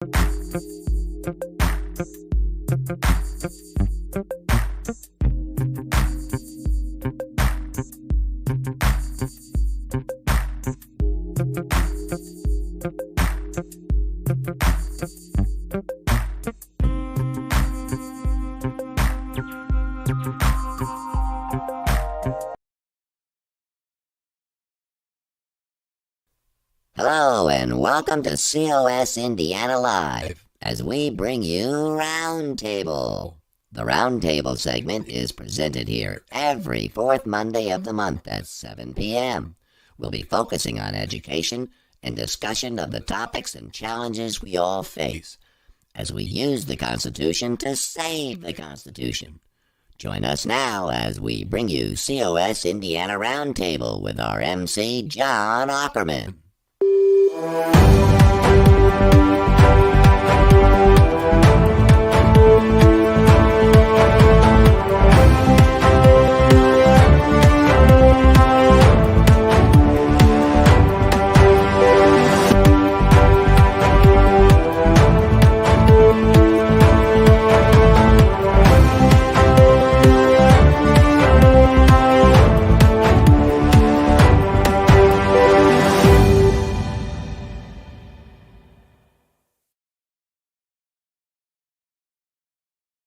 Hello and welcome to COS Indiana Live as we bring you Roundtable. The Roundtable segment is presented here every fourth Monday of the month at 7 p.m. We'll be focusing on education and discussion of the topics and challenges we all face as we use the Constitution to save the Constitution. Join us now as we bring you COS Indiana Roundtable with our MC, John Ackerman.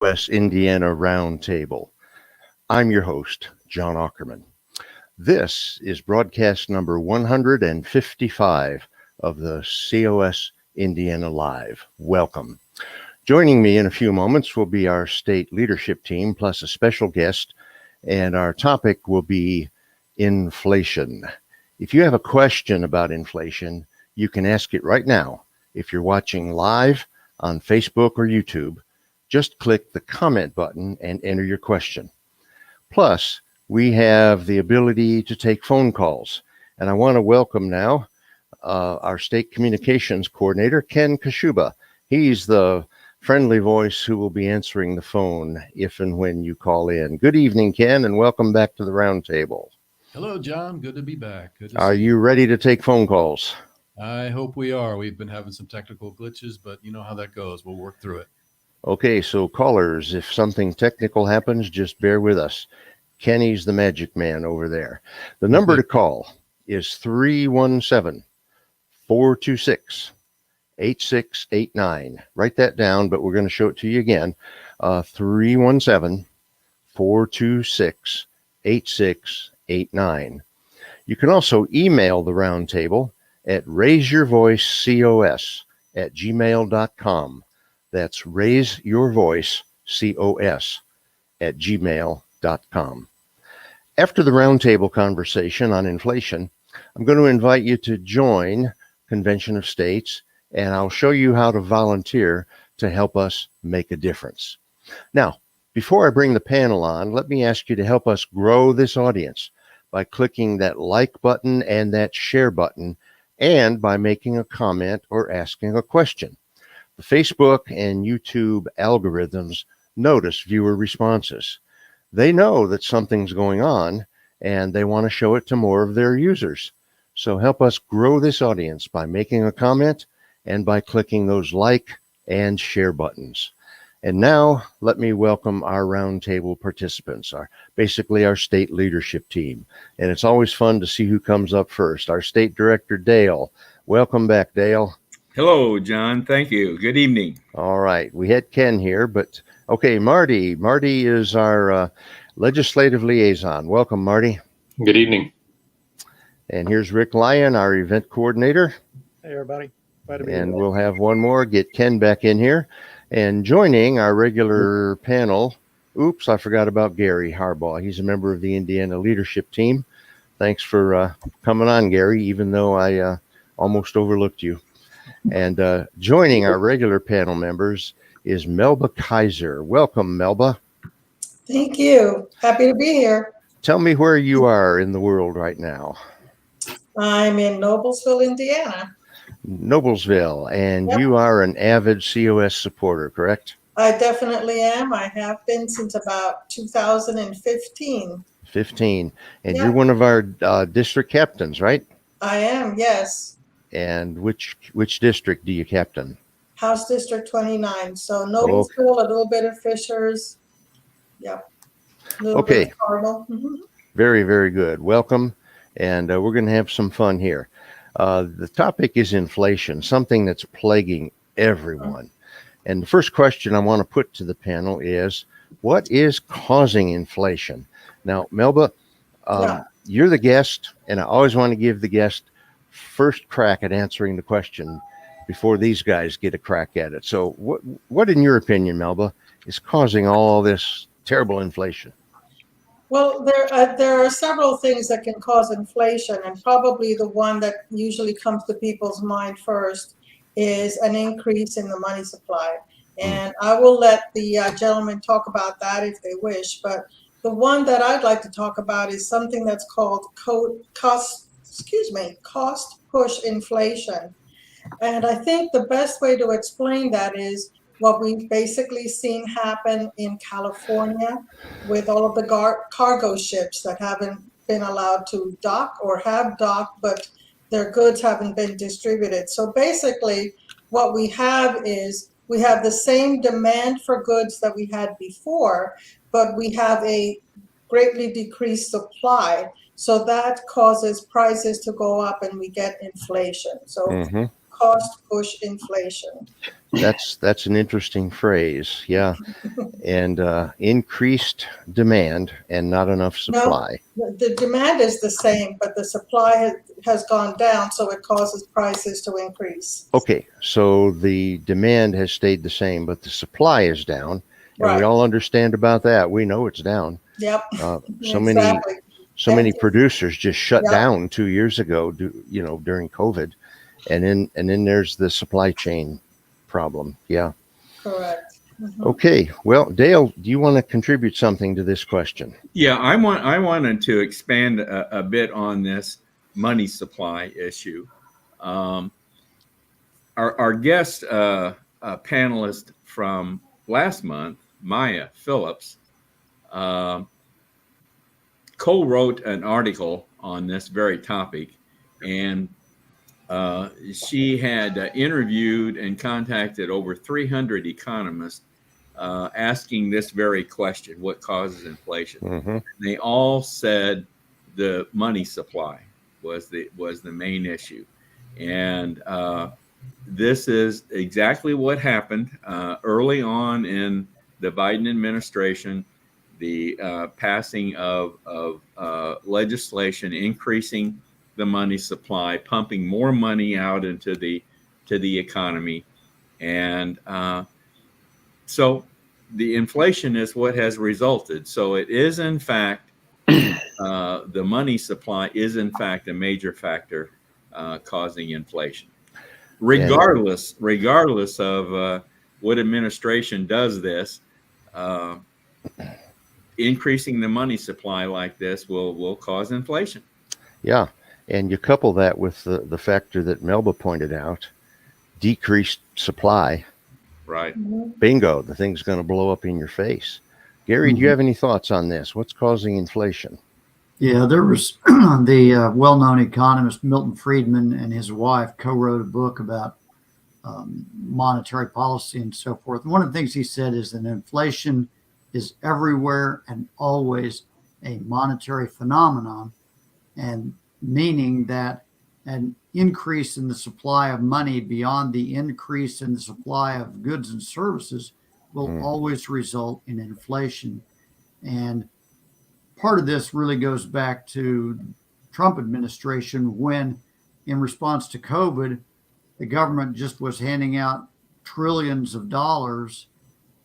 COS Indiana Roundtable. I'm your host, John Ackerman. This is broadcast number 155 of the COS Indiana Live. Welcome. Joining me in a few moments will be our state leadership team plus a special guest, and our topic will be inflation. If you have a question about inflation, you can ask it right now. If you're watching live on Facebook or YouTube, just click the comment button and enter your question. Plus, we have the ability to take phone calls. And I want to welcome now our state communications coordinator, Ken Kashuba. He's the friendly voice who will be answering the phone if and when you call in. Good evening, Ken, and welcome back to the Roundtable. Hello, John. Good to be back. Are you ready to take phone calls? I hope we are. We've been having some technical glitches, but you know how that goes. We'll work through it. Okay, so callers, if something technical happens, just bear with us. Kenny's the magic man over there. The number to call is 317-426-8689. Write that down, but we're going to show it to you again. 317-426-8689. You can also email the Roundtable at raiseyourvoicecos@gmail.com. That's raiseyourvoicecos@gmail.com. After the Roundtable conversation on inflation, I'm going to invite you to join Convention of States, and I'll show you how to volunteer to help us make a difference. Now, before I bring the panel on, let me ask you to help us grow this audience by clicking that like button and that share button, and by making a comment or asking a question. The Facebook and YouTube algorithms notice viewer responses. They know that something's going on and they want to show it to more of their users. So help us grow this audience by making a comment and by clicking those like and share buttons. And now let me welcome our Roundtable participants, basically our state leadership team. And it's always fun to see who comes up first. Our State Director, Dale. Welcome back, Dale. Hello, John. Thank you. Good evening. All right. We had Ken here, but okay, Marty. Marty is our legislative liaison. Welcome, Marty. Good evening. And here's Rick Lyon, our event coordinator. Hey, everybody. Glad to be And here. we'll have one more, get Ken back in here. And joining our regular panel, oops, I forgot about Gary Harbaugh. He's a member of the Indiana leadership team. Thanks for coming on, Gary, even though I almost overlooked you. And joining our regular panel members is Melba Kaiser. Welcome, Melba. Thank you. Happy to be here. Tell me where you are in the world right now. I'm in Noblesville, Indiana. Noblesville, and you are an avid COS supporter, correct? I definitely am. I have been since about 2015. 15. And Yeah. you're one of our district captains, right? I am, yes. And which district do you captain? House District 29. So Oh, Noblesville, a little bit of Fishers. Yep. A little bit okay. of Cardinal. Mhm. Very, very good. Welcome. And we're going to have some fun here. The topic is inflation, something that's plaguing everyone. And the first question I want to put to the panel is, what is causing inflation? Now, Melba, Yeah. you're the guest, and I always want to give the guest first crack at answering the question before these guys get a crack at it. So what in your opinion, Melba, is causing all this terrible inflation? Well, there are several things that can cause inflation, and probably the one that usually comes to people's mind first is an increase in the money supply. And I will let the gentlemen talk about that if they wish, but the one that I'd like to talk about is something that's called cost push inflation. And I think the best way to explain that is what we've basically seen happen in California with all of the cargo ships that haven't been allowed to dock or have docked, but their goods haven't been distributed. So basically, what we have is we have the same demand for goods that we had before, but we have a greatly decreased supply. So that causes prices to go up and we get inflation. So Mm-hmm. cost push inflation. That's an interesting phrase. Yeah. And increased demand and not enough supply. No, the demand is the same, but the supply has gone down, so it causes prices to increase. Okay, so the demand has stayed the same, but the supply is down, and we Right. all understand about that. We know it's down. Yep. So Exactly. many producers just shut Yep. down 2 years ago, during COVID, and then there's the supply chain problem. Yeah. Correct. Mhm. Okay. Well, Dale, do you want to contribute something to this question? Yeah, I wanted to expand a bit on this money supply issue. Our guest panelist from last month, Maya Phillips, co-wrote an article on this very topic, and she had interviewed and contacted over 300 economists asking this very question: what causes inflation? Mm-hmm. They all said the money supply was the main issue, and this is exactly what happened early on in the Biden administration. The passing of legislation increasing the money supply, pumping more money out into the economy, and so the inflation is what has resulted. So it is in fact the money supply is in fact a major factor causing inflation. Regardless of what administration does this, increasing the money supply like this will cause inflation. Yeah. And you couple that with the factor that Melba pointed out, decreased supply. Right. Mhm. Bingo, the thing's going to blow up in your face. Gary, do you have any thoughts on this? What's causing inflation? Yeah, there was the well-known economist Milton Friedman and his wife co-wrote a book about monetary policy and so forth. And one of the things he said is that inflation is everywhere and always a monetary phenomenon, and meaning that an increase in the supply of money beyond the increase in the supply of goods and services will always result in inflation. And part of this really goes back to Trump administration when, in response to COVID, the government just was handing out trillions of dollars,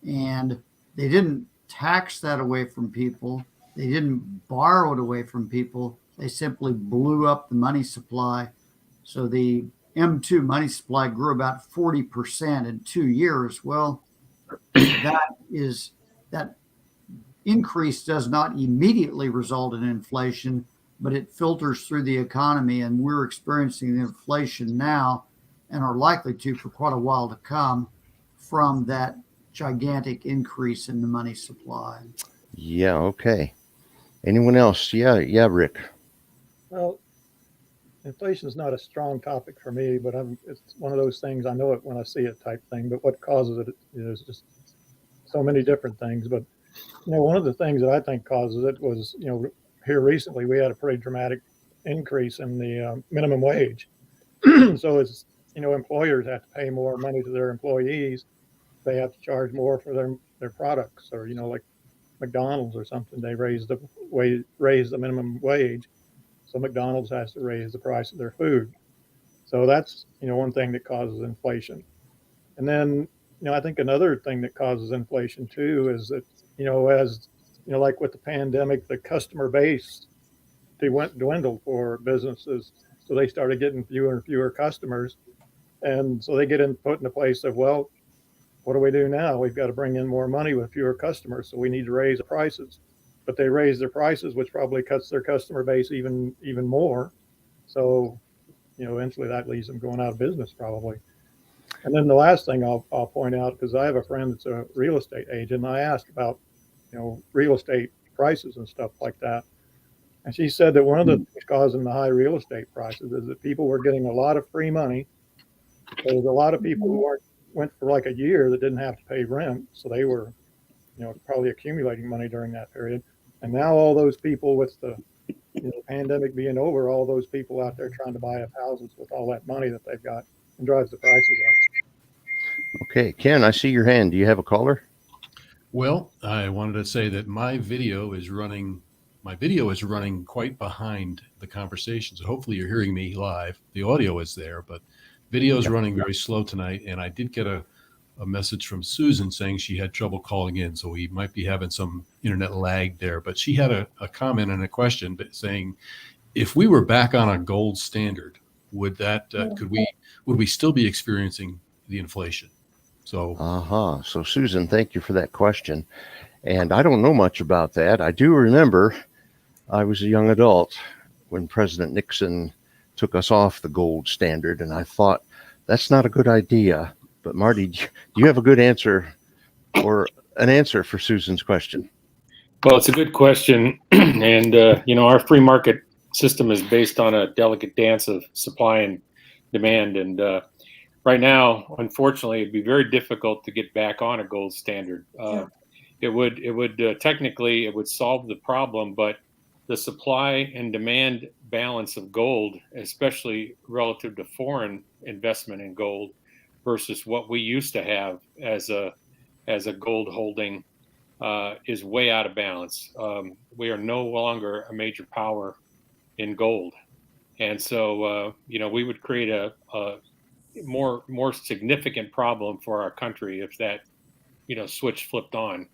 and they didn't tax that away from people. They didn't borrow it away from people. They simply blew up the money supply. So the M2 money supply grew about 40% in 2 years. Well, that increase does not immediately result in inflation, but it filters through the economy, and we're experiencing inflation now and are likely to for quite a while to come from that gigantic increase in the money supply. Yeah, okay. Anyone else? Yeah, Rick. Well, inflation is not a strong topic for me, but it's one of those things, I know it when I see it type thing, but what causes it is just so many different things. But, one of the things that I think causes it was, here recently we had a pretty dramatic increase in the minimum wage. So it's, employers have to pay more money to their employees. They have to charge more for their products, or, like McDonald's or something, they raise the minimum wage. So McDonald's has to raise the price of their food. So that's, one thing that causes inflation. And then, I think another thing that causes inflation too is that, as, like with the pandemic, the customer base, they dwindled for businesses. So they started getting fewer and fewer customers. And so they get put in a place of, well, what do we do now? We've got to bring in more money with fewer customers. So we need to raise the prices. But they raise their prices, which probably cuts their customer base even more. So, eventually that leaves them going out of business probably. And then the last thing I'll point out, because I have a friend that's a real estate agent, and I asked about, real estate prices and stuff like that. And she said that one of the things causing the high real estate prices is that people were getting a lot of free money. There was a lot of people who went for like a year that didn't have to pay rent. So they were, probably accumulating money during that period. And now all those people with the pandemic being over, all those people out there trying to buy up houses with all that money that they've got, and drives the prices up. Okay, Ken, I see your hand. Do you have a caller? Well, I wanted to say that my video is running quite behind the conversation. So hopefully you're hearing me live. The audio is there, but video is running very slow tonight. And I did get a message from Susan saying she had trouble calling in. So we might be having some internet lag there. But she had a comment and a question saying, if we were back on a gold standard, would we still be experiencing the inflation? So So Susan, thank you for that question. And I don't know much about that. I do remember I was a young adult when President Nixon took us off the gold standard, and I thought that's not a good idea. But Marty, do you have a good answer or an answer for Susan's question? Well, it's a good question. And, our free market system is based on a delicate dance of supply and demand. And right now, unfortunately, it'd be very difficult to get back on a gold standard. It would technically, it would solve the problem, but the supply and demand balance of gold, especially relative to foreign investment in gold versus what we used to have as a gold holding, is way out of balance. We are no longer a major power in gold. And so, we would create a more significant problem for our country if that, switch flipped on.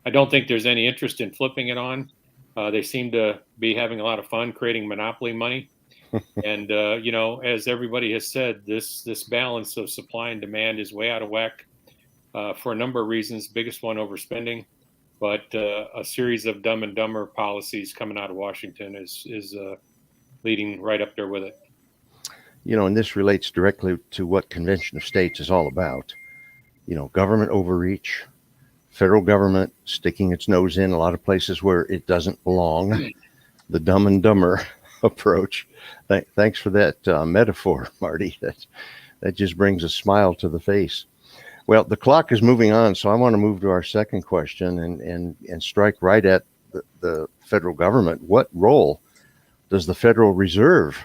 I don't think there's any interest in flipping it on. They seem to be having a lot of fun creating monopoly money. And, as everybody has said, this balance of supply and demand is way out of whack for a number of reasons. Biggest one, overspending. But a series of dumb and dumber policies coming out of Washington is leading right up there with it. And this relates directly to what Convention of States is all about. Government overreach, federal government sticking its nose in a lot of places where it doesn't belong, the dumb and dumber approach. Thanks for that metaphor, Marty. That just brings a smile to the face. Well, the clock is moving on, so I want to move to our second question and strike right at the federal government. What role does the Federal Reserve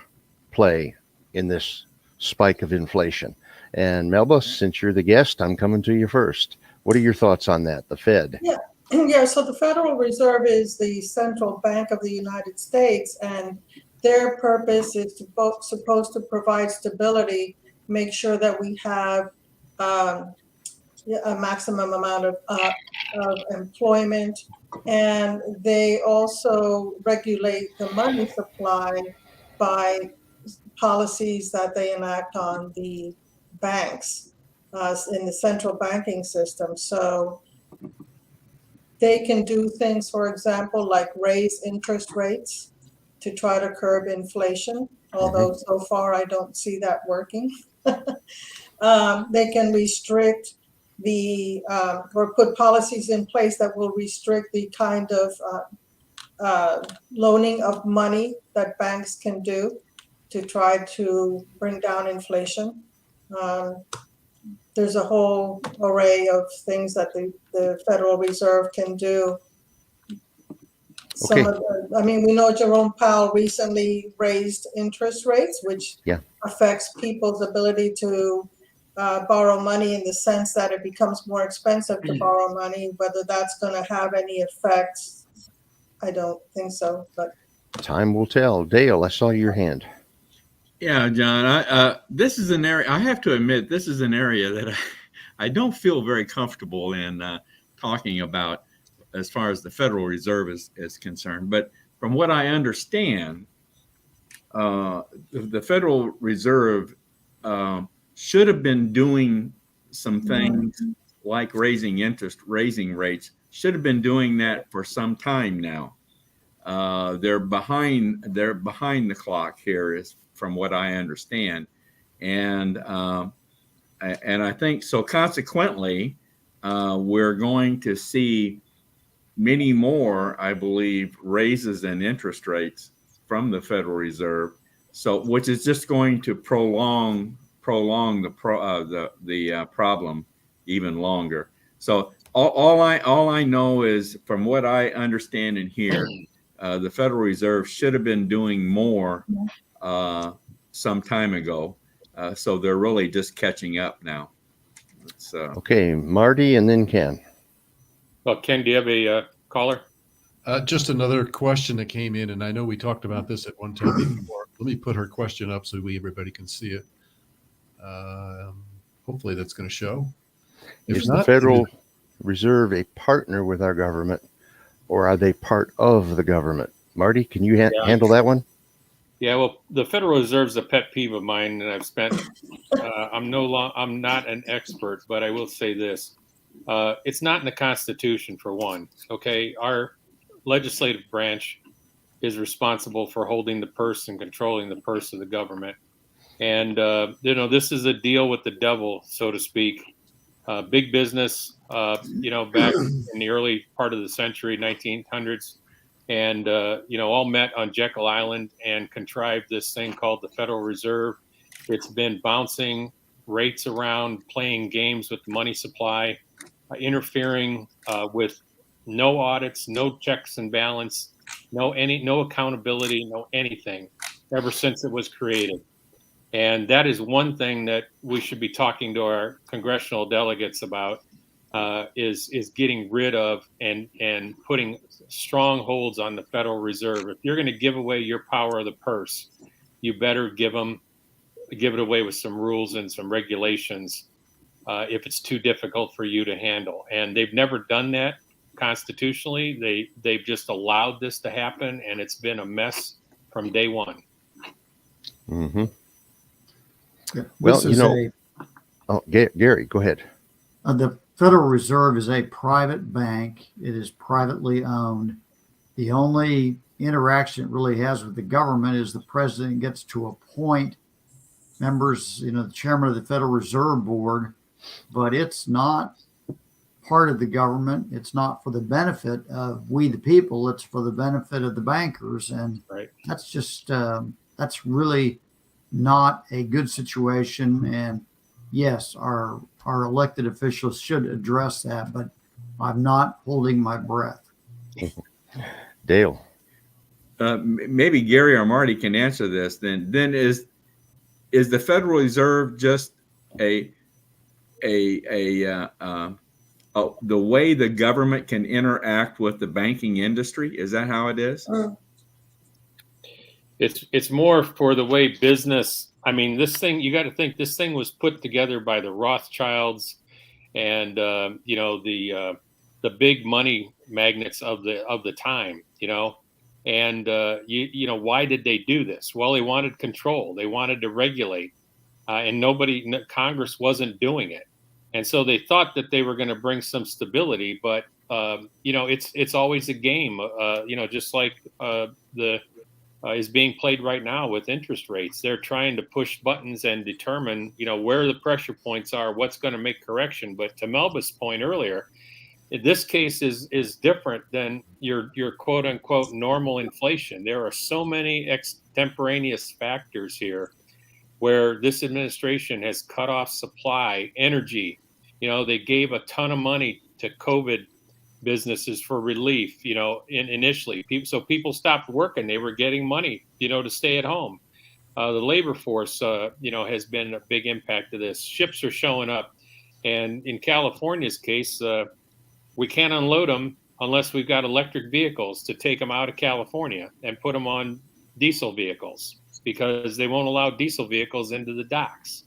play in this spike of inflation? And Melba, since you're the guest, I'm coming to you first. What are your thoughts on that, the Fed? Yeah, so the Federal Reserve is the central bank of the United States, and their purpose is supposed to provide stability, make sure that we have a maximum amount of employment, and they also regulate the money supply by policies that they enact on the banks in the central banking system. So they can do things, for example, like raise interest rates to try to curb inflation, although so far I don't see that working. They can restrict or put policies in place that will restrict the kind of loaning of money that banks can do to try to bring down inflation. There's a whole array of things that the Federal Reserve can do. Okay. We know Jerome Powell recently raised interest rates, which affects people's ability to borrow money, in the sense that it becomes more expensive to borrow money. Whether that's going to have any effects, I don't think so. But time will tell. Dale, I saw your hand. Yeah, John, this is an area, I have to admit, this is an area that I don't feel very comfortable in talking about as far as the Federal Reserve is concerned. But from what I understand, the Federal Reserve should have been doing some things like raising rates, should have been doing that for some time now. They're behind the clock here, is from what I understand. And I think so. Consequently, we're going to see many more, I believe, raises in interest rates from the Federal Reserve. So, which is just going to prolong the problem even longer. So, all I know is, from what I understand and hear, the Federal Reserve should have been doing more some time ago. So they're really just catching up now. Okay, Marty, and then Ken. Well, Ken, do you have a caller? Just another question that came in, and I know we talked about this at one time before. Let me put her question up so everybody can see it. Hopefully that's going to show. Is the Federal Reserve a partner with our government, or are they part of the government? Marty, can you handle that one? Yeah, well, the Federal Reserve is a pet peeve of mine, and I've spent. I'm not an expert, but I will say this: it's not in the Constitution, for one. Okay, our legislative branch is responsible for holding the purse and controlling the purse of the government, and this is a deal with the devil, so to speak. Big business, back in the early part of the century, 1900s. And, all met on Jekyll Island and contrived this thing called the Federal Reserve. It's been bouncing rates around, playing games with the money supply, interfering with no audits, no checks and balance, no accountability, no anything, ever since it was created. And that is one thing that we should be talking to our congressional delegates about, is getting rid of and putting strong holds on the Federal Reserve. If you're going to give away your power of the purse, you better give it away with some rules and some regulations if it's too difficult for you to handle. And they've never done that constitutionally. They've just allowed this to happen, and it's been a mess from day one. Mm-hmm. Yeah, well, Gary, go ahead. The Federal Reserve is a private bank. It is privately owned. The only interaction it really has with the government is the president gets to appoint members, the chairman of the Federal Reserve Board, but it's not part of the government. It's not for the benefit of we the people. It's for the benefit of the bankers. And that's just, that's really not a good situation. And yes, our elected officials should address that, but I'm not holding my breath. Dale. Maybe Gary or Marty can answer this. Then is the Federal Reserve just the way the government can interact with the banking industry? Is that how it is? It's more for the way business. I mean, this thing, you got to think this thing was put together by the Rothschilds and the big money magnates of the time, and why did they do this? Well, they wanted control. They wanted to regulate, and Congress wasn't doing it. And so they thought that they were going to bring some stability, but it's always a game, just like is being played right now with interest rates. They're trying to push buttons and determine, where the pressure points are, what's going to make correction. But to Melba's point earlier, This case is different than your quote unquote normal inflation. There are so many extemporaneous factors here where this administration has cut off supply, energy. They gave a ton of money to COVID businesses for relief, initially. So people stopped working. They were getting money, to stay at home. The labor force, has been a big impact of this. Ships are showing up. And in California's case, we can't unload them unless we've got electric vehicles to take them out of California and put them on diesel vehicles, because they won't allow diesel vehicles into the docks.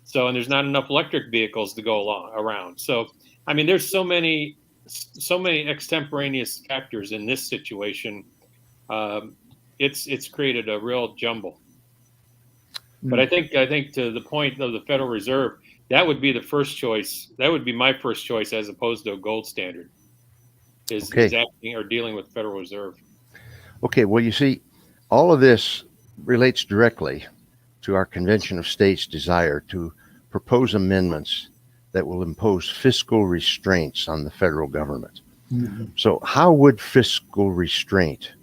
So, and there's not enough electric vehicles to go around. So, I mean, there's so many extemporaneous factors in this situation. It's created a real jumble. But I think to the point of the Federal Reserve, that would be the first choice. That would be my first choice, as opposed to a gold standard, is acting or dealing with Federal Reserve. Okay, well, you see, all of this relates directly to our Convention of States' desire to propose amendments that will impose fiscal restraints on the federal government. Mm-hmm. So how would fiscal restraint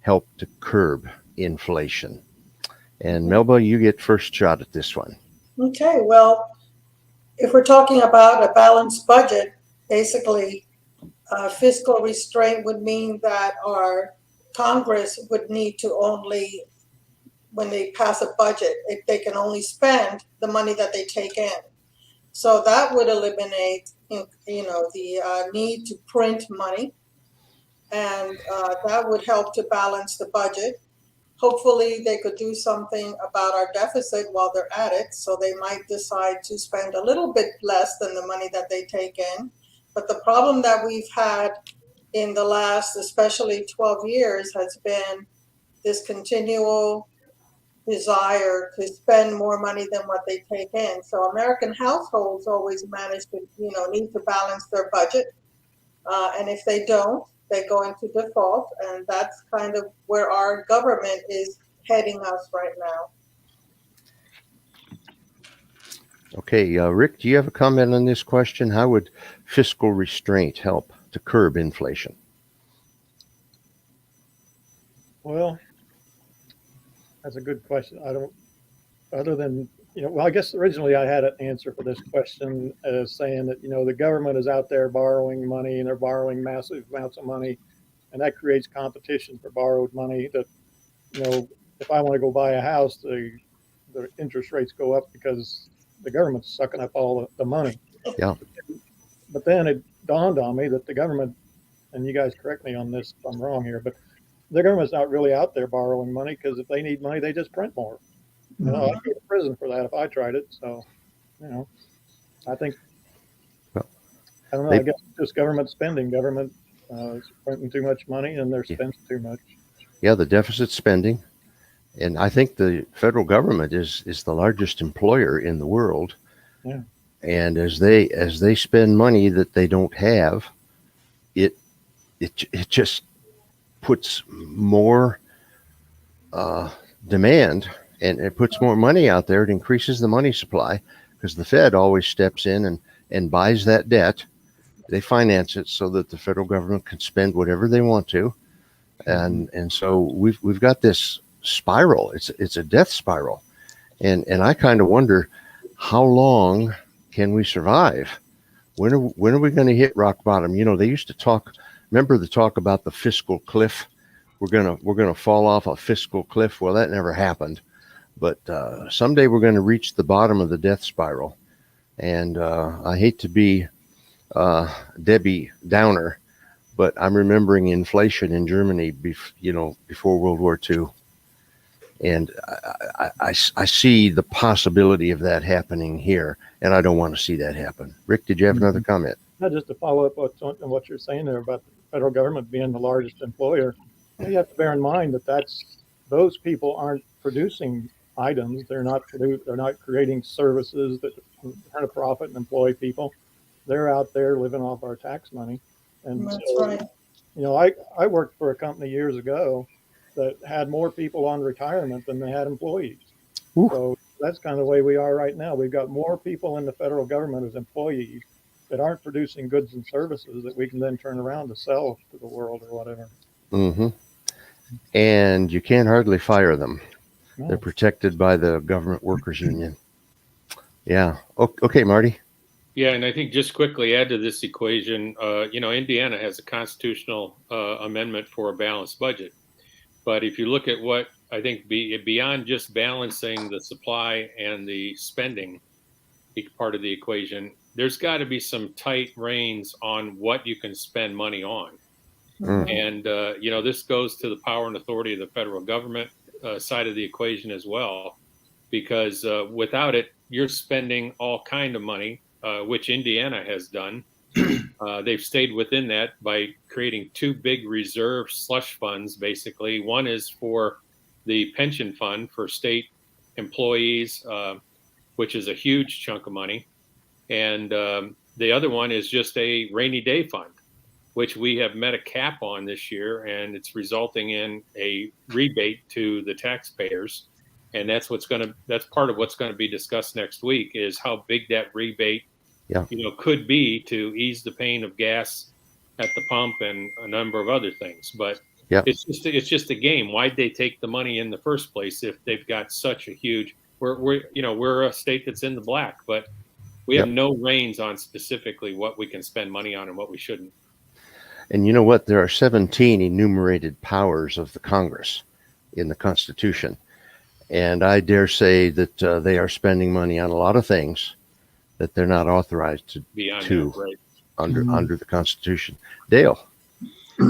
help to curb inflation? And Melba, you get first shot at this one. Okay, well, if we're talking about a balanced budget, basically fiscal restraint would mean that our Congress would need to only, when they pass a budget, if they can only spend the money that they take in. So that would eliminate, the need to print money, and that would help to balance the budget. Hopefully they could do something about our deficit while they're at it. So they might decide to spend a little bit less than the money that they take in. But the problem that we've had in the last, especially 12 years, has been this continual desire to spend more money than what they take in. So American households always manage to, need to balance their budget. And if they don't, they go into default, and that's kind of where our government is heading us right now. Okay, Rick, do you have a comment on this question? How would fiscal restraint help to curb inflation? Well, that's a good question. Other than, I guess originally I had an answer for this question as saying that, the government is out there borrowing money, and they're borrowing massive amounts of money, and that creates competition for borrowed money that, if I want to go buy a house, the interest rates go up because the government's sucking up all the money. Yeah. But then it dawned on me that the government, and you guys correct me on this if I'm wrong here, but the government's not really out there borrowing money, because if they need money, they just print more. I'd go to prison for that if I tried it. So, I think, I don't know, I guess just government spending. Government is printing too much money, and they're spending too much. Yeah, the deficit spending. And I think the federal government is the largest employer in the world. Yeah. And as they spend money that they don't have, it just puts more demand, and it puts more money out there. It increases the money supply, because the Fed always steps in and buys that debt. They finance it so that the federal government can spend whatever they want to. And so we've got this spiral. It's a death spiral. And I kind of wonder, how long can we survive? When are we going to hit rock bottom? They used to remember the talk about the fiscal cliff? We're gonna fall off a fiscal cliff. Well, that never happened. But someday we're going to reach the bottom of the death spiral. And I hate to be Debbie Downer, but I'm remembering inflation in Germany, before World War II. And I see the possibility of that happening here, and I don't want to see that happen. Rick, did you have another comment? Just to follow up on what you're saying there about the federal government being the largest employer, you have to bear in mind that those people aren't producing items. They're not creating services that earn a profit and employ people. They're out there living off our tax money. And That's so, right. I worked for a company years ago that had more people on retirement than they had employees. Ooh. So that's kind of the way we are right now. We've got more people in the federal government as employees that aren't producing goods and services that we can then turn around to sell to the world or whatever. Mm-hmm. And you can't hardly fire them. No. They're protected by the government workers union. Yeah. Okay, Marty. Yeah, and I think just quickly add to this equation, Indiana has a constitutional amendment for a balanced budget. But if you look at what I think beyond just balancing the supply and the spending part of the equation, there's got to be some tight reins on what you can spend money on. And, this goes to the power and authority of the federal government side of the equation as well, because without it, you're spending all kind of money, which Indiana has done. They've stayed within that by creating two big reserve slush funds, basically. One is for the pension fund for state employees, which is a huge chunk of money. And the other one is just a rainy day fund, which we have met a cap on this year, and it's resulting in a rebate to the taxpayers. And that's part of what's going to be discussed next week, is how big that rebate could be to ease the pain of gas at the pump and a number of other things. But it's just a game. Why'd they take the money in the first place if they've got such a huge? We're a state that's in the black, but we have no reins on specifically what we can spend money on and what we shouldn't. And you know what? There are 17 enumerated powers of the Congress in the Constitution. And I dare say that they are spending money on a lot of things that they're not authorized to under the Constitution. Dale.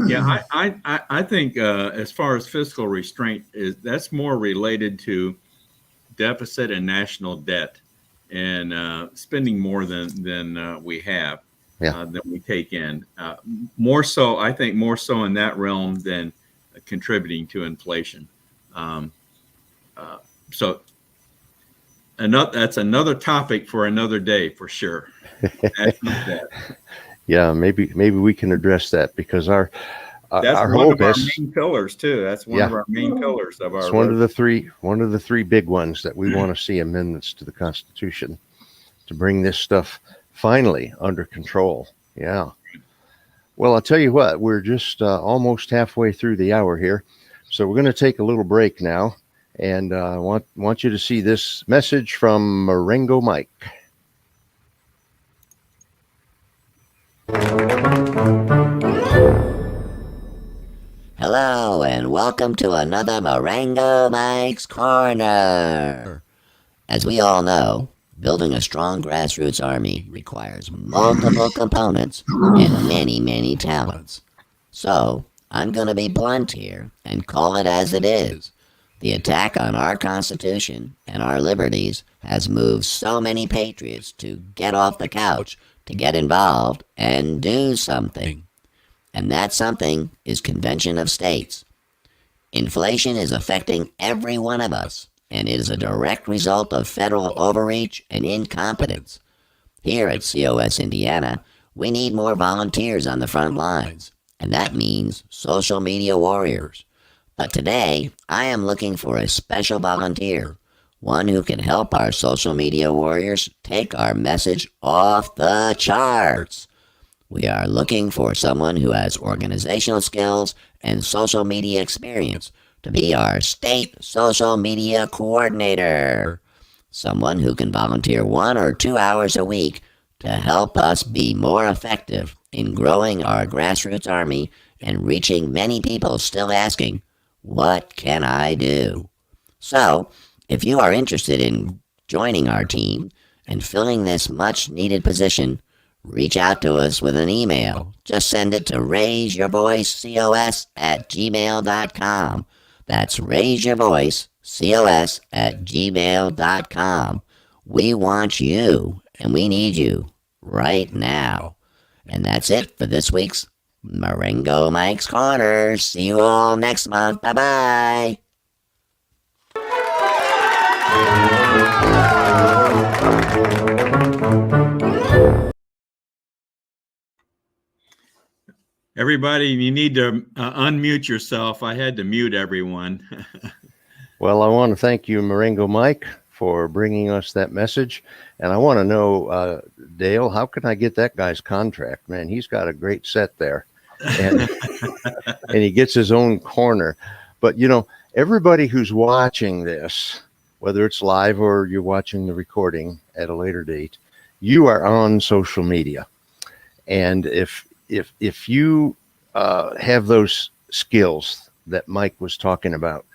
Yeah, I think as far as fiscal restraint that's more related to deficit and national debt and spending more than we have. That we take in. More so in that realm than contributing to inflation. So that's another topic for another day for sure. Yeah, maybe we can address that, because our one hope of our is main pillars too. That's one of our main pillars of our. It's one of the three big ones that we want to see amendments to the Constitution to bring this stuff finally under control. Yeah. Well, I'll tell you what, we're just almost halfway through the hour here. So we're going to take a little break now, and I want you to see this message from Marengo Mike. Hello, and welcome to another Marengo Mike's Corner. As we all know, building a strong grassroots army requires multiple components and many, many talents. So, I'm going to be blunt here and call it as it is. The attack on our Constitution and our liberties has moved so many patriots to get off the couch, to get involved, and do something. And that something is Convention of States. Inflation is affecting every one of us, and it is a direct result of federal overreach and incompetence. Here at COS Indiana, we need more volunteers on the front lines, and that means social media warriors. But today, I am looking for a special volunteer, one who can help our social media warriors take our message off the charts. We are looking for someone who has organizational skills and social media experience to be our state social media coordinator. Someone who can volunteer 1 or 2 hours a week to help us be more effective in growing our grassroots army and reaching many people still asking, what can I do? So, if you are interested in joining our team and filling this much needed position, reach out to us with an email. Just send it to raiseyourvoicecos@gmail.com. That's raiseyourvoicecos@gmail.com. We want you, and we need you right now. And that's it for this week's Marengo Mike's Corner. See you all next month. Bye-bye. Everybody, you need to unmute yourself. I had to mute everyone. Well, I want to thank you, Marengo Mike, for bringing us that message. And I want to know, Dale, how can I get that guy's contract? Man, he's got a great set there. And, and he gets his own corner. But, you know, everybody who's watching this, whether it's live or you're watching the recording at a later date, you are on social media. And if you have those skills that Mike was talking about,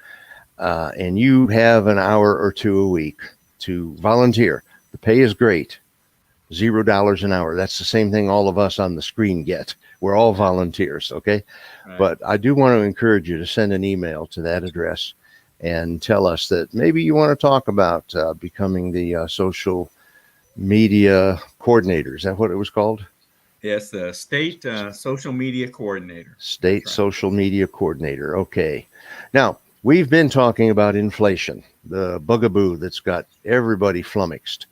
and you have an hour or two a week to volunteer, the pay is great, $0 an hour. That's the same thing all of us on the screen get. We're all volunteers, okay? Right. But I do want to encourage you to send an email to that address and tell us that maybe you want to talk about becoming the social media coordinator. Is that what it was called? Yes, the state social media coordinator. State That's right. social media coordinator. Okay. Now, we've been talking about inflation, the bugaboo that's got everybody flummoxed.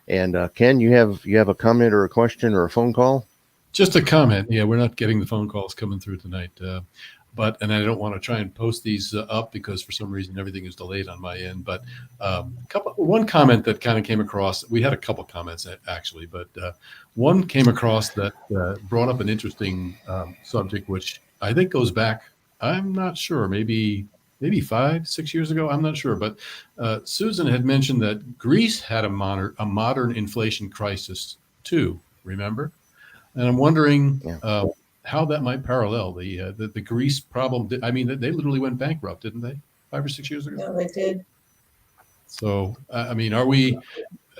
And Ken, you have a comment or a question or a phone call? Just a comment. Yeah, we're not getting the phone calls coming through tonight. And I don't want to try and post these up because for some reason everything is delayed on my end. But one comment that kind of came across, we had a couple comments actually, but one came across that brought up an interesting subject, which I think goes back, I'm not sure, maybe 5-6 years ago. I'm not sure. But Susan had mentioned that Greece had a modern inflation crisis too, remember? And I'm wondering how that might parallel the Greece problem. I mean, they literally went bankrupt, didn't they? 5 or 6 years ago. Yeah, they did. So I mean, are we?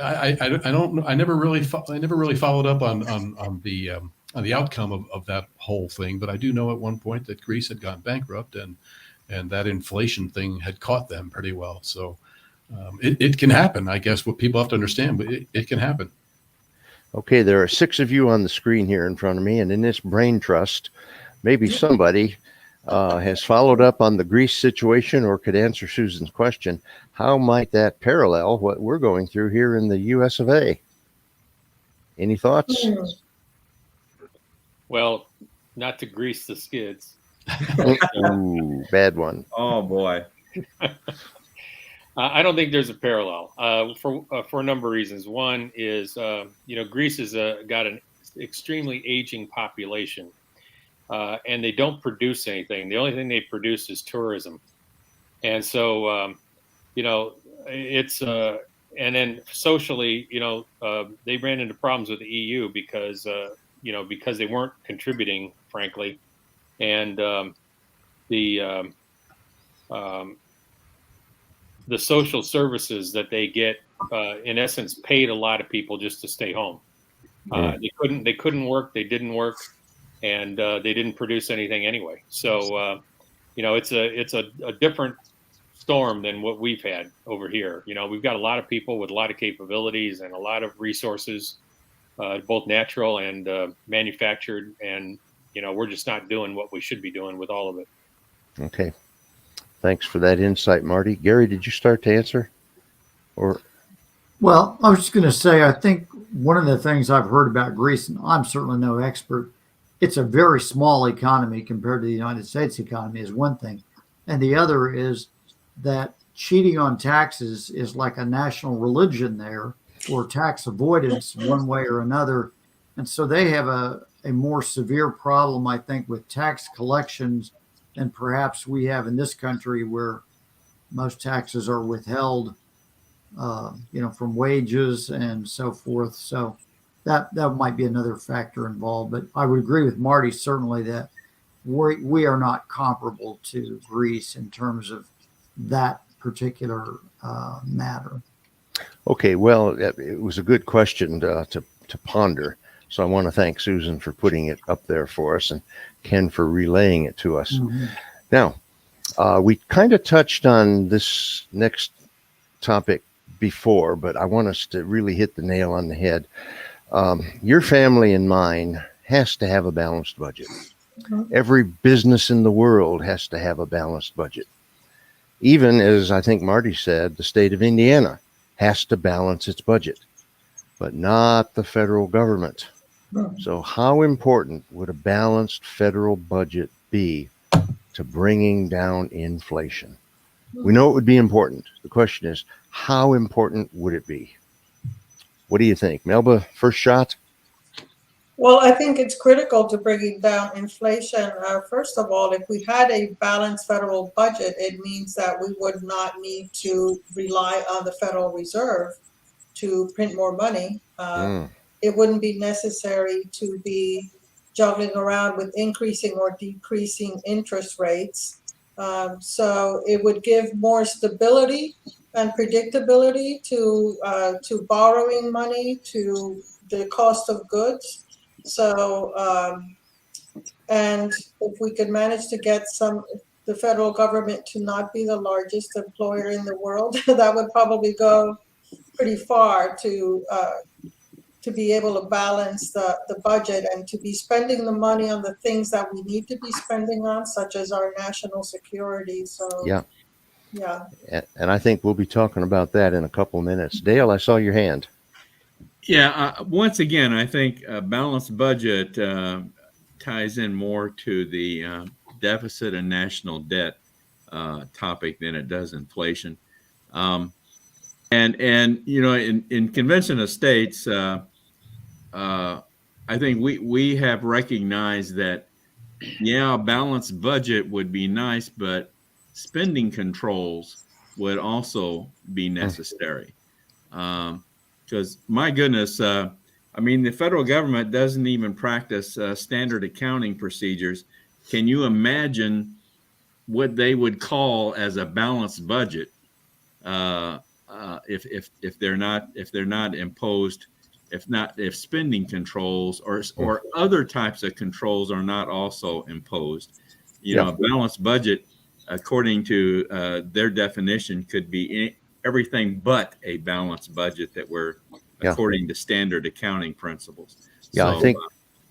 I don't know. I never really followed up on the outcome of that whole thing. But I do know at one point that Greece had gone bankrupt and that inflation thing had caught them pretty well. So it can happen. I guess what people have to understand, but it can happen. Okay, there are 6 of you on the screen here in front of me, and in this brain trust, maybe somebody has followed up on the Greece situation or could answer Susan's question. How might that parallel what we're going through here in the US of A? Any thoughts? Well, not to grease the skids. Ooh, bad one. Oh boy. I don't think there's a parallel for a number of reasons. One is, Greece has got an extremely aging population, and they don't produce anything. The only thing they produce is tourism, and so it's and then socially, they ran into problems with the EU because they weren't contributing, frankly, and the social services that they get, in essence, paid a lot of people just to stay home. They couldn't work. They didn't work, and they didn't produce anything anyway. So, it's a different storm than what we've had over here. We've got a lot of people with a lot of capabilities and a lot of resources, both natural and manufactured, and we're just not doing what we should be doing with all of it. Okay. Thanks for that insight, Marty. Gary, did you start to answer? Well, I was just going to say, I think one of the things I've heard about Greece, and I'm certainly no expert, it's a very small economy compared to the United States economy is one thing. And the other is that cheating on taxes is like a national religion there, or tax avoidance one way or another. And so they have a more severe problem, I think, with tax collections than perhaps we have in this country, where most taxes are withheld, from wages and so forth. So that might be another factor involved. But I would agree with Marty, certainly, that we are not comparable to Greece in terms of that particular matter. Okay, well, it was a good question to ponder. So I want to thank Susan for putting it up there for us and Ken for relaying it to us. Mm-hmm. Now, we kind of touched on this next topic before, but I want us to really hit the nail on the head. Your family and mine has to have a balanced budget. Mm-hmm. Every business in the world has to have a balanced budget. Even, as I think Marty said, the state of Indiana has to balance its budget, but not the federal government. So how important would a balanced federal budget be to bringing down inflation? We know it would be important. The question is, how important would it be? What do you think? Melba, first shot? Well, I think it's critical to bringing down inflation. First of all, if we had a balanced federal budget, it means that we would not need to rely on the Federal Reserve to print more money. It wouldn't be necessary to be juggling around with increasing or decreasing interest rates. So it would give more stability and predictability to borrowing money, to the cost of goods. So, and if we could manage to get the federal government to not be the largest employer in the world, that would probably go pretty far to be able to balance the budget and to be spending the money on the things that we need to be spending on, such as our national security. So, Yeah. Yeah. And I think we'll be talking about that in a couple minutes. Dale, I saw your hand. Yeah, once again, I think a balanced budget ties in more to the deficit and national debt topic than it does inflation. And you know, in Convention of States, I think we have recognized that, yeah, a balanced budget would be nice, but spending controls would also be necessary. Because my goodness, I mean, the federal government doesn't even practice standard accounting procedures. Can you imagine what they would call as a balanced budget if they're not imposed, if spending controls or other types of controls are not also imposed? You know, a balanced budget, according to their definition, could be everything but a balanced budget that we're according to standard accounting principles. Yeah, so,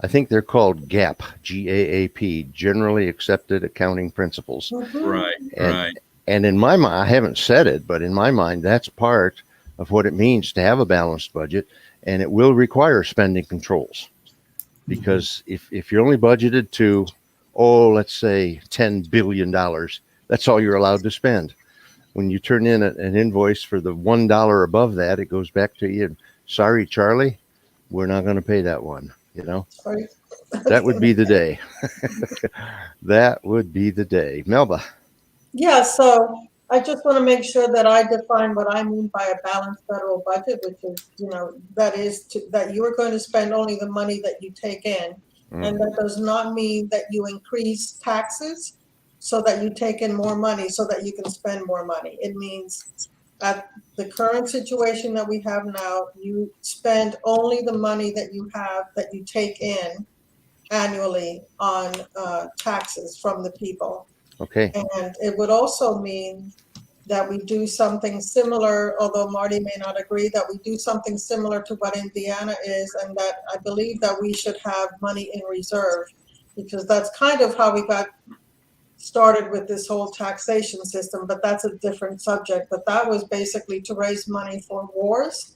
I think they're called GAAP, GAAP, Generally Accepted Accounting Principles. Right, right. And in my mind, I haven't said it, but in my mind, that's part of what it means to have a balanced budget, and it will require spending controls. Because if you're only budgeted to, let's say $10 billion, that's all you're allowed to spend. When you turn in an invoice for the $1 above that, it goes back to you. Sorry, Charlie, we're not going to pay that one. You know, that would be the day. That would be the day. Melba. Yeah, so I just want to make sure that I define what I mean by a balanced federal budget, which is, that you are going to spend only the money that you take in. And that does not mean that you increase taxes so that you take in more money so that you can spend more money. It means at the current situation that we have now, you spend only the money that you have, that you take in annually on taxes from the people. Okay. And it would also mean that we do something similar, although Marty may not agree, that we do something similar to what Indiana is, and that I believe that we should have money in reserve, because that's kind of how we got started with this whole taxation system, but that's a different subject. But that was basically to raise money for wars,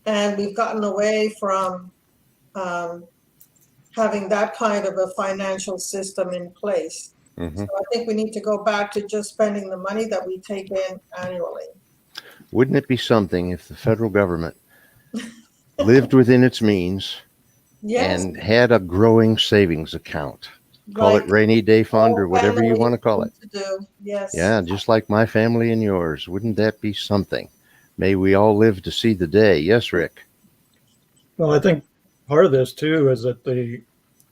and we've gotten away from having that kind of a financial system in place. So I think we need to go back to just spending the money that we take in annually. Wouldn't it be something if the federal government lived within its means and had a growing savings account? Call it rainy day fund or whatever you want to call it. Yes. Yeah, just like my family and yours. Wouldn't that be something? May we all live to see the day. Yes, Rick. Well, I think part of this too is that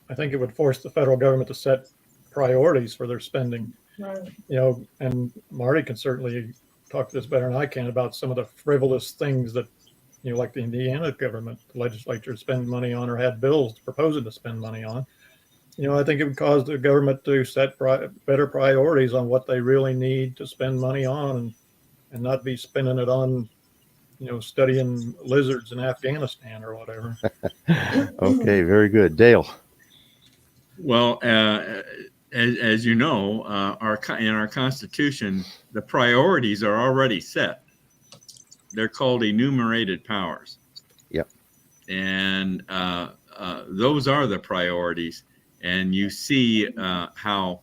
I think it would force the federal government to set priorities for their spending. Right. You know, and Marty can certainly talk to this better than I can about some of the frivolous things that, like the Indiana government, the legislature spend money on or had bills proposing to spend money on. I think it would cause the government to set better priorities on what they really need to spend money on, and not be spending it on, studying lizards in Afghanistan or whatever. Okay, very good. Dale. Well, as you know, in our Constitution, the priorities are already set. They're called enumerated powers. Yep. And those are the priorities. And you see how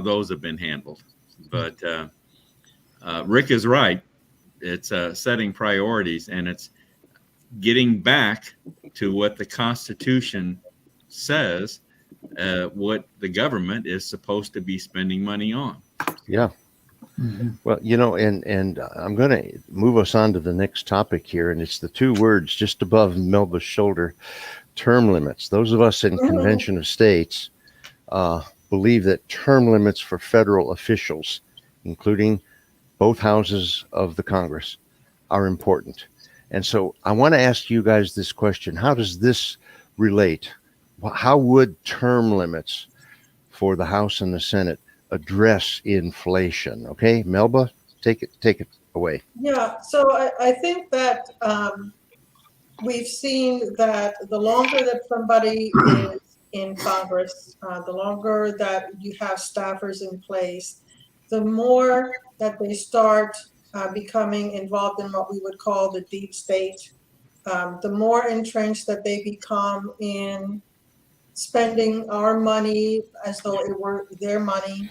those have been handled. But Rick is right. setting priorities, and it's getting back to what the Constitution says, what the government is supposed to be spending money on. Yeah. Well, and I'm going to move us on to the next topic here, and it's the two words just above Melba's shoulder, term limits. Those of us in Convention of States believe that term limits for federal officials, including both houses of the Congress, are important. And so I want to ask you guys this question. How does this relate? How would term limits for the House and the Senate address inflation? Okay, Melba, take it away. Yeah, so I think that we've seen that the longer that somebody is in Congress, the longer that you have staffers in place, the more that they start becoming involved in what we would call the deep state, the more entrenched that they become in spending our money as though it were their money,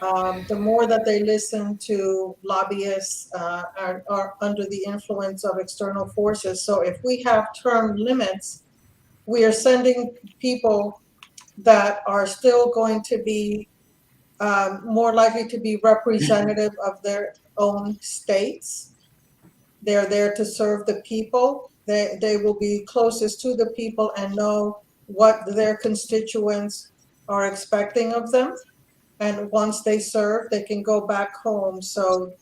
the more that they listen to lobbyists are under the influence of external forces. So if we have term limits, we are sending people that are still going to be more likely to be representative of their own states. They're there to serve the people. They will be closest to the people and know what their constituents are expecting of them. And once they serve, they can go back home. So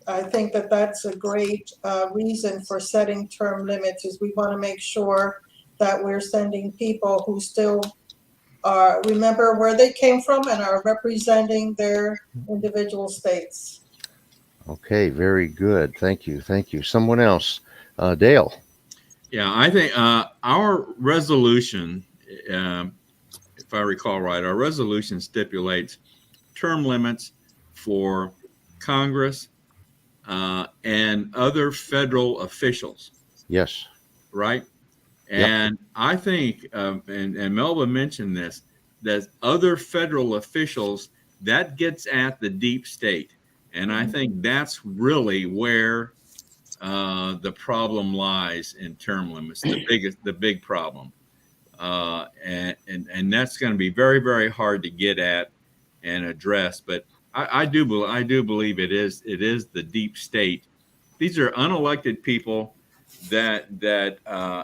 I think that that's a great reason for setting term limits, is we want to make sure that we're sending people who still remember where they came from and are representing their individual states. Okay, very good. Thank you. Someone else, Dale. Yeah, I think our resolution, if I recall right, our resolution stipulates term limits for Congress and other federal officials. Yes. Right? And yep. I think, and Melba mentioned this, that other federal officials, that gets at the deep state. And I think that's really where the problem lies in term limits, the big problem. And that's going to be very, very hard to get at and address. But I do believe it is the deep state. These are unelected people that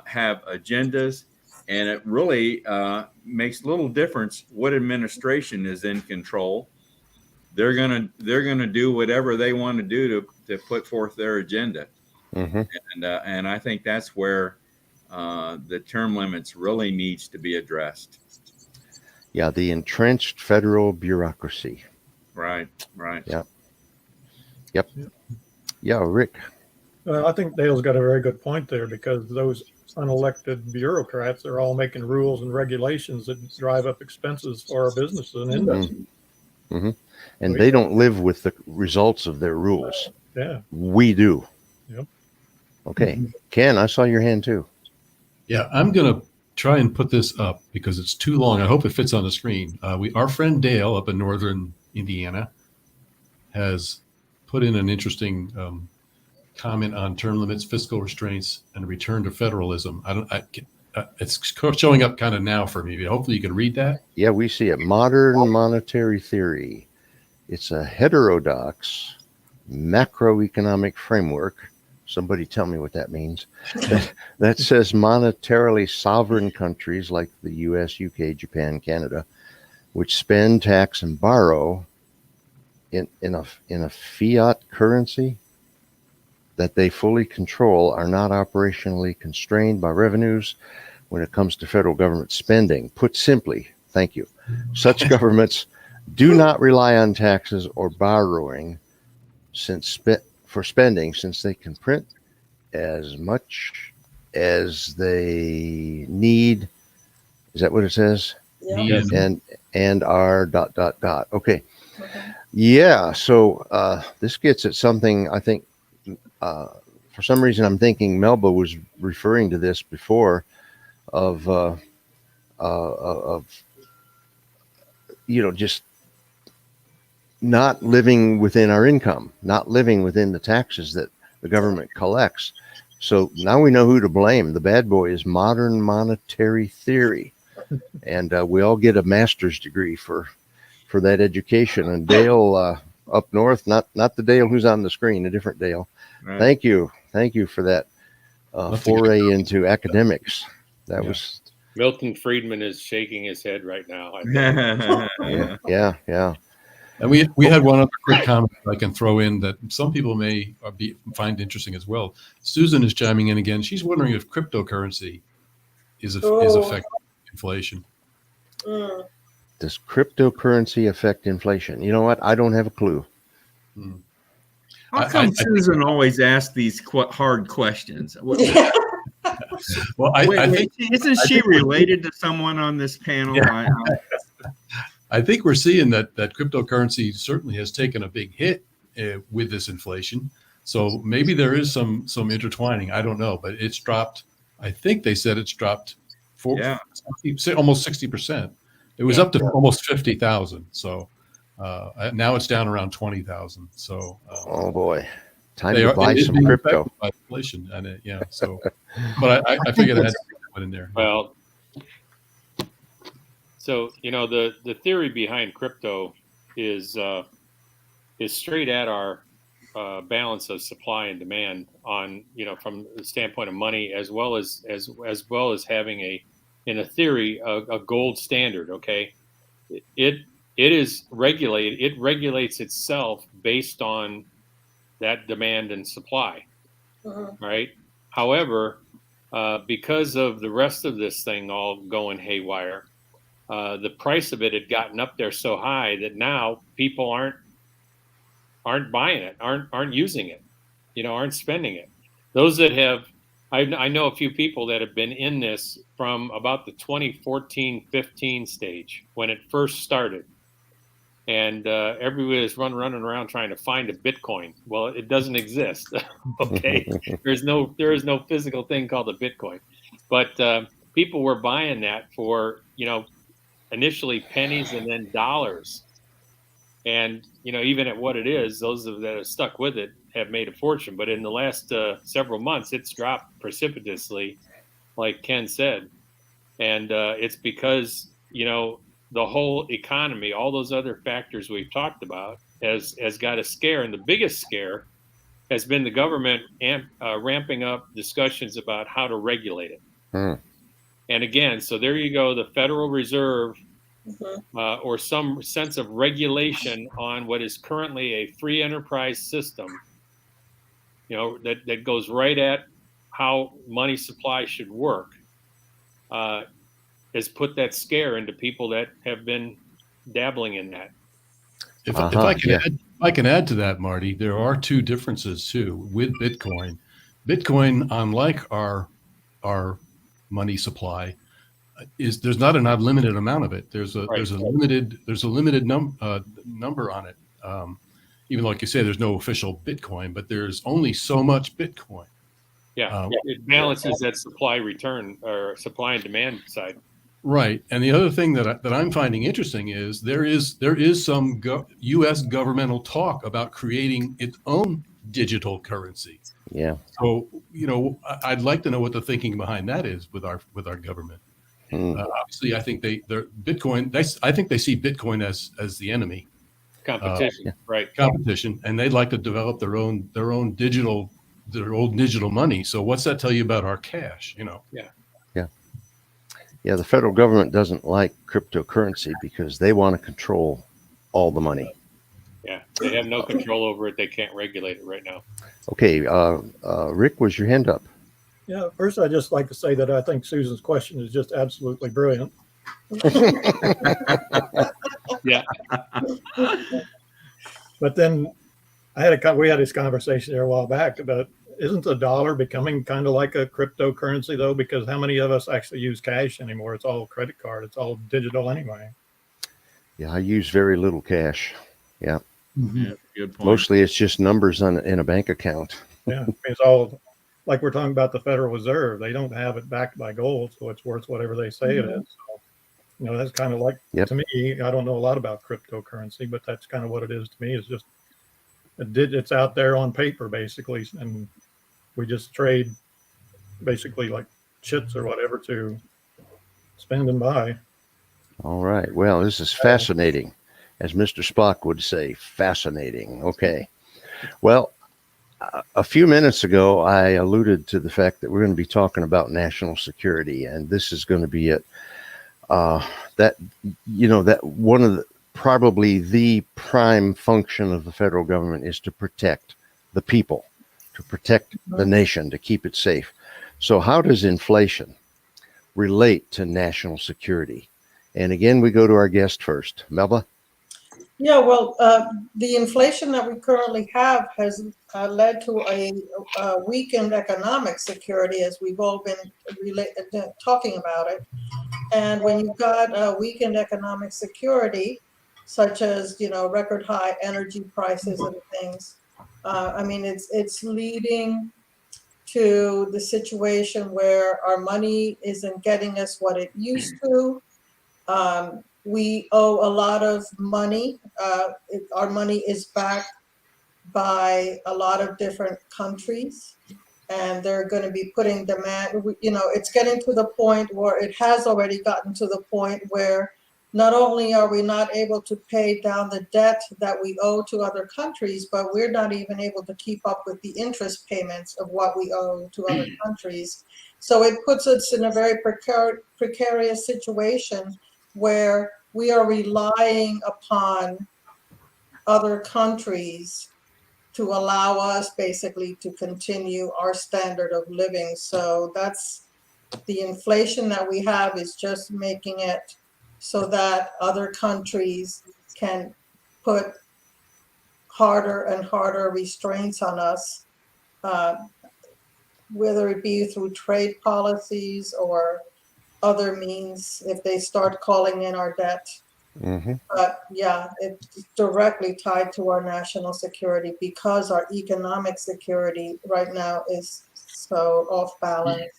have agendas, and it really makes little difference what administration is in control. They're gonna do whatever they want to do to put forth their agenda. Mm-hmm. And I think that's where the term limits really needs to be addressed. Yeah, the entrenched federal bureaucracy. Right. Yep. Yeah, Rick. Well, I think Dale's got a very good point there, because those unelected bureaucrats are all making rules and regulations that drive up expenses for our businesses and industry. Mm-hmm. And they don't live with the results of their rules. Yeah. We do. Yep. Okay. Ken, I saw your hand too. Yeah, I'm going to try and put this up because it's too long. I hope it fits on the screen. Our friend Dale up in northern Indiana has put in an interesting comment on term limits, fiscal restraints, and a return to federalism. It's showing up kind of now for me. Hopefully you can read that. Yeah, we see it. Modern monetary theory. It's a heterodox macroeconomic framework. Somebody tell me what that means. That says monetarily sovereign countries like the US, UK, Japan, Canada, which spend, tax, and borrow in a fiat currency that they fully control, are not operationally constrained by revenues when it comes to federal government spending. Put simply, thank you, such governments do not rely on taxes or borrowing for spending, since they can print as much as they need. Is that what it says? Yeah. And are ... Okay. Yeah. So this gets at something I think. For some reason, I'm thinking Melba was referring to this before, of just not living within our income, not living within the taxes that the government collects. So now we know who to blame. The bad boy is modern monetary theory. And we all get a master's degree for that education. And Dale up north, not the Dale who's on the screen, a different Dale. Right. Thank you for that foray into academics. That was Milton Friedman is shaking his head right now. yeah. And we had one other quick comment I can throw in that some people may find interesting as well. Susan is chiming in again. She's wondering if cryptocurrency is affecting inflation. Does cryptocurrency affect inflation? You know what? I don't have a clue. How come Susan always asks these hard questions? Well, I think isn't she related to someone on this panel? Yeah. I think we're seeing that cryptocurrency certainly has taken a big hit with this inflation. So maybe there is some intertwining. I don't know, but it's dropped. I think they said it's dropped almost 60%. It was up to almost 50,000. So now it's down around 20,000. So oh boy, time to buy some crypto. By inflation, and so, but I figured I had to put in there. Well, so the theory behind crypto is straight at our balance of supply and demand on from the standpoint of money, as well as having in a theory a gold standard. Okay, it is regulated. It regulates itself based on that demand and supply, right? However, because of the rest of this thing all going haywire, the price of it had gotten up there so high that now people aren't buying it, aren't using it, aren't spending it. Those that have, I know a few people that have been in this from about the 2014-15 stage when it first started. And everybody is running around trying to find a Bitcoin. Well, it doesn't exist. Okay, there is no physical thing called a Bitcoin, but people were buying that for initially pennies and then dollars. And even at what it is, those that have stuck with it have made a fortune. But in the last several months, it's dropped precipitously, like Ken said, and it's because the whole economy, all those other factors we've talked about, has got a scare. And the biggest scare has been the government ramping up discussions about how to regulate it. And again, so there you go, the Federal Reserve or some sense of regulation on what is currently a free enterprise system, that goes right at how money supply should work. Has put that scare into people that have been dabbling in that. If I can add to that, Marty, there are two differences too with Bitcoin. Bitcoin, unlike our money supply, there's not an unlimited amount of it. There's a limited number on it. Even like you say, there's no official Bitcoin, but there's only so much Bitcoin. Yeah, it balances that supply return or supply and demand side. Right, and the other thing that I'm finding interesting is there is some U.S. governmental talk about creating its own digital currency. Yeah. So I'd like to know what the thinking behind that is with our government. Obviously, I think I think they see Bitcoin as the enemy. Competition, right? Competition, and they'd like to develop their own digital money. So what's that tell you about our cash? Yeah, the federal government doesn't like cryptocurrency because they want to control all the money. Yeah, they have no control over it. They can't regulate it right now. Okay, Rick, was your hand up? Yeah, first I'd just like to say that I think Susan's question is just absolutely brilliant. Yeah. But then we had this conversation there a while back about, isn't the dollar becoming kind of like a cryptocurrency though? Because how many of us actually use cash anymore? It's all credit card. It's all digital anyway. Yeah, I use very little cash. Yeah. Yeah, good point. Mostly it's just numbers in a bank account. Yeah, it's all like we're talking about the Federal Reserve. They don't have it backed by gold, so it's worth whatever they say it is. So, that's kind of like, to me, I don't know a lot about cryptocurrency, but that's kind of what it is to me. It's just It's out there on paper basically, and we just trade basically like chits or whatever to spend and buy. All right. Well, this is fascinating, as Mr. Spock would say. Fascinating. Okay. Well, a few minutes ago, I alluded to the fact that we're going to be talking about national security, and this is going to be it. That one of the probably the prime function of the federal government is to protect the people, to protect the nation, to keep it safe. So how does inflation relate to national security? And again, we go to our guest first. Melba? Yeah, well, the inflation that we currently have has led to a weakened economic security, as we've all been talking about it. And when you've got a weakened economic security, such as, record high energy prices and things, I mean, it's leading to the situation where our money isn't getting us what it used to. We owe a lot of money. Our money is backed by a lot of different countries, and they're going to be putting demand. It's getting to the point where it has already gotten to the point where not only are we not able to pay down the debt that we owe to other countries, but we're not even able to keep up with the interest payments of what we owe to other countries. So it puts us in a very precarious situation where we are relying upon other countries to allow us basically to continue our standard of living. So that's the inflation that we have, is just making it so that other countries can put harder and harder restraints on us, whether it be through trade policies or other means, if they start calling in our debt. Mm-hmm. But yeah, it's directly tied to our national security, because our economic security right now is so off balance.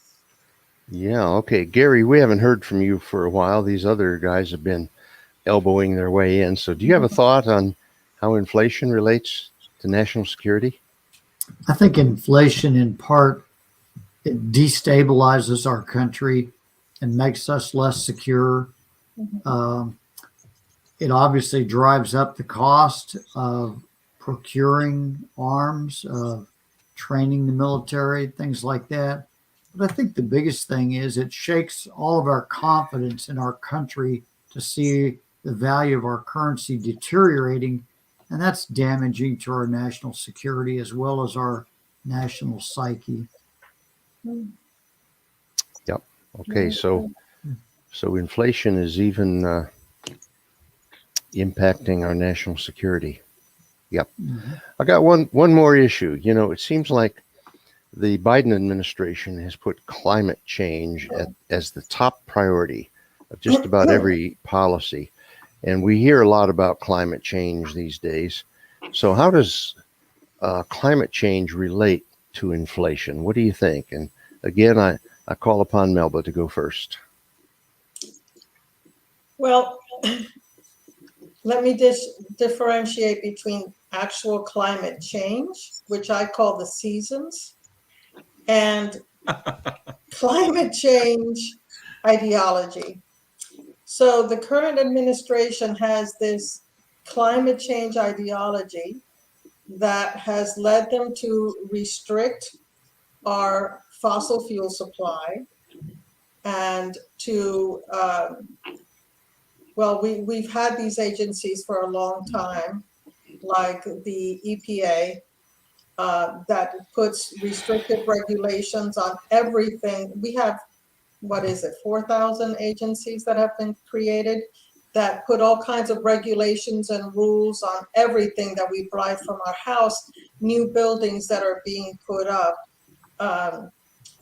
Yeah, okay. Gary, we haven't heard from you for a while. These other guys have been elbowing their way in. So do you have a thought on how inflation relates to national security? I think inflation, in part, it destabilizes our country and makes us less secure. It obviously drives up the cost of procuring arms, of training the military, things like that. But I think the biggest thing is it shakes all of our confidence in our country to see the value of our currency deteriorating, and that's damaging to our national security as well as our national psyche. Yep. Okay, so inflation is even impacting our national security. Yep. Mm-hmm. I got one more issue. It seems like the Biden administration has put climate change as the top priority of just about every policy. And we hear a lot about climate change these days. So how does climate change relate to inflation? What do you think? And again, I call upon Melba to go first. Well, let me just differentiate between actual climate change, which I call the seasons, and climate change ideology. So the current administration has this climate change ideology that has led them to restrict our fossil fuel supply and to, we've had these agencies for a long time, like the EPA, that puts restrictive regulations on everything. We have, 4,000 agencies that have been created that put all kinds of regulations and rules on everything that we buy from our house, new buildings that are being put up.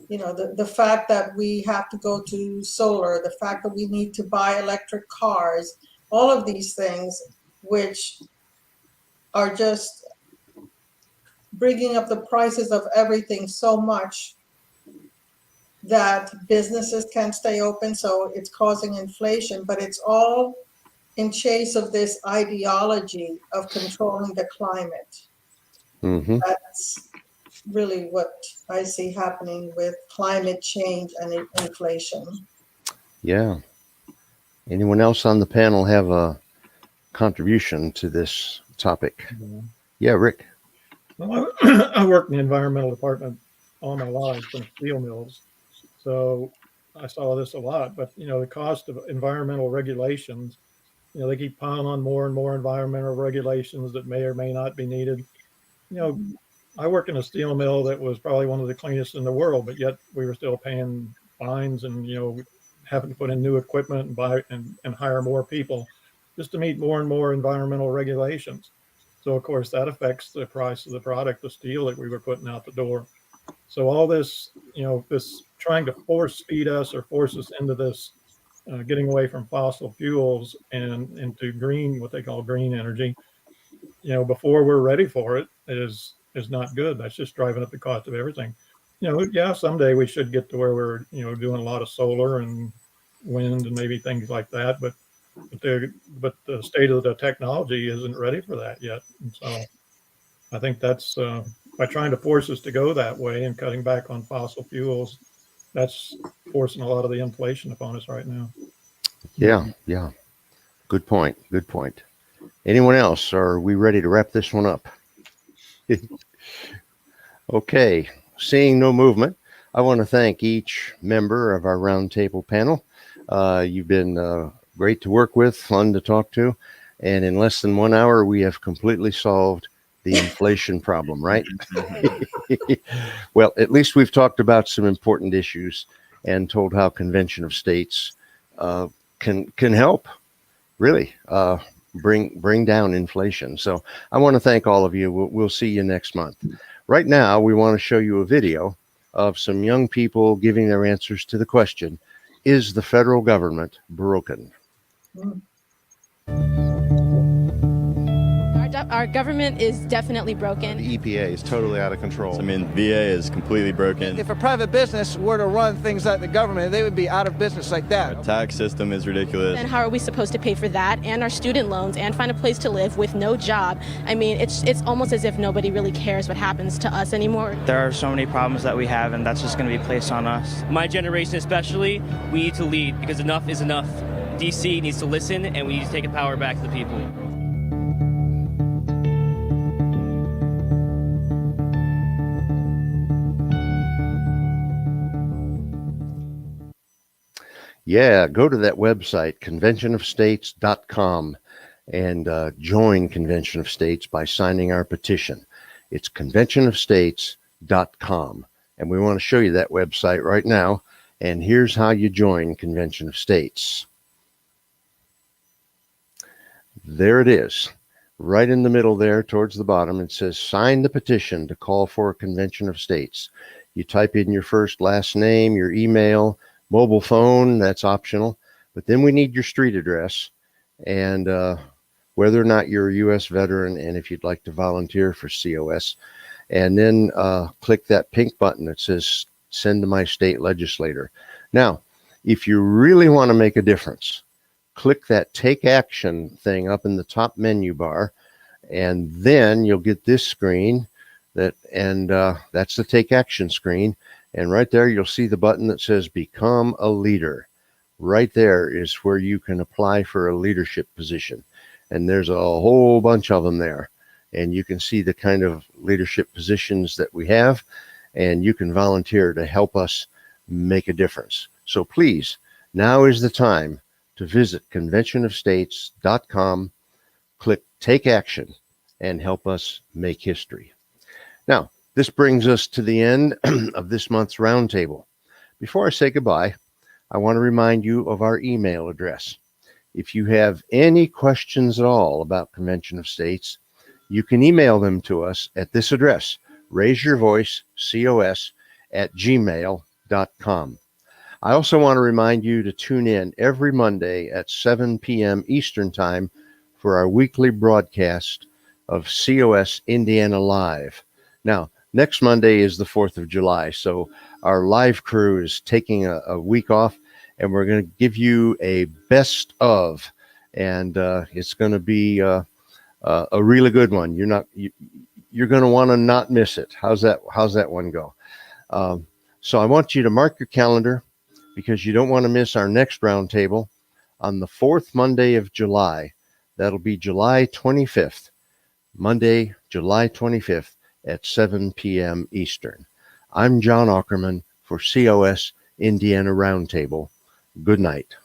The fact that we have to go to solar, the fact that we need to buy electric cars, all of these things, which are just bringing up the prices of everything so much that businesses can't stay open. So it's causing inflation, but it's all in chase of this ideology of controlling the climate. Mm-hmm. That's really what I see happening with climate change and inflation. Yeah. Anyone else on the panel have a contribution to this topic? Yeah, Rick. Well, I worked in the environmental department all my life from steel mills, so I saw this a lot. But the cost of environmental regulations, they keep piling on more and more environmental regulations that may or may not be needed. You know, I worked in a steel mill that was probably one of the cleanest in the world, but yet we were still paying fines and having to put in new equipment and buy and hire more people just to meet more and more environmental regulations. So of course that affects the price of the product, the steel that we were putting out the door. So all this, this trying to force feed us or force us into this getting away from fossil fuels and into green, what they call green energy, before we're ready for it is not good. That's just driving up the cost of everything. Yeah, someday we should get to where we're, doing a lot of solar and wind and maybe things like that, but the state of the technology isn't ready for that yet. And so I think that's by trying to force us to go that way and cutting back on fossil fuels, that's forcing a lot of the inflation upon us right now. Yeah. Good point. Good point. Anyone else? Are we ready to wrap this one up? Okay. Seeing no movement, I want to thank each member of our roundtable panel. You've been great to work with, fun to talk to, and in less than 1 hour, we have completely solved the inflation problem, right? Well, at least we've talked about some important issues and told how Convention of States can help really bring down inflation. So I want to thank all of you. We'll see you next month. Right now, we want to show you a video of some young people giving their answers to the question, is the federal government broken? Our government is definitely broken. The EPA is totally out of control. I mean, VA is completely broken. If a private business were to run things like the government, they would be out of business like that. Our tax system is ridiculous. And how are we supposed to pay for that and our student loans and find a place to live with no job? I mean, it's almost as if nobody really cares what happens to us anymore. There are so many problems that we have, and that's just going to be placed on us. My generation especially, we need to lead because enough is enough. DC needs to listen, and we need to take the power back to the people. Yeah, go to that website, conventionofstates.com, and join Convention of States by signing our petition. It's conventionofstates.com. And we want to show you that website right now. And here's how you join Convention of States. There it is. Right in the middle there towards the bottom, it says sign the petition to call for a Convention of States. You type in your first, last name, your email, mobile phone, that's optional. But then we need your street address and whether or not you're a U.S. veteran and if you'd like to volunteer for COS. And then click that pink button that says send to my state legislator. Now, if you really want to make a difference, click that take action thing up in the top menu bar, and then you'll get this screen that's the take action screen. And right there, you'll see the button that says become a leader. Right there is where you can apply for a leadership position. And there's a whole bunch of them there. And you can see the kind of leadership positions that we have, and you can volunteer to help us make a difference. So please, now is the time to visit conventionofstates.com, click Take Action, and help us make history. Now, this brings us to the end of this month's roundtable. Before I say goodbye, I want to remind you of our email address. If you have any questions at all about Convention of States, you can email them to us at this address, raiseyourvoicecos@gmail.com. I also want to remind you to tune in every Monday at 7 p.m. Eastern Time for our weekly broadcast of COS Indiana Live. Now, next Monday is the 4th of July, so our live crew is taking a week off, and we're going to give you a best of, and it's going to be a really good one. You're you're going to want to not miss it. How's that one go? So I want you to mark your calendar, because you don't want to miss our next roundtable on the fourth Monday of July. That'll be July 25th, Monday, July 25th at 7 p.m. Eastern. I'm John Ackerman for COS Indiana Roundtable. Good night.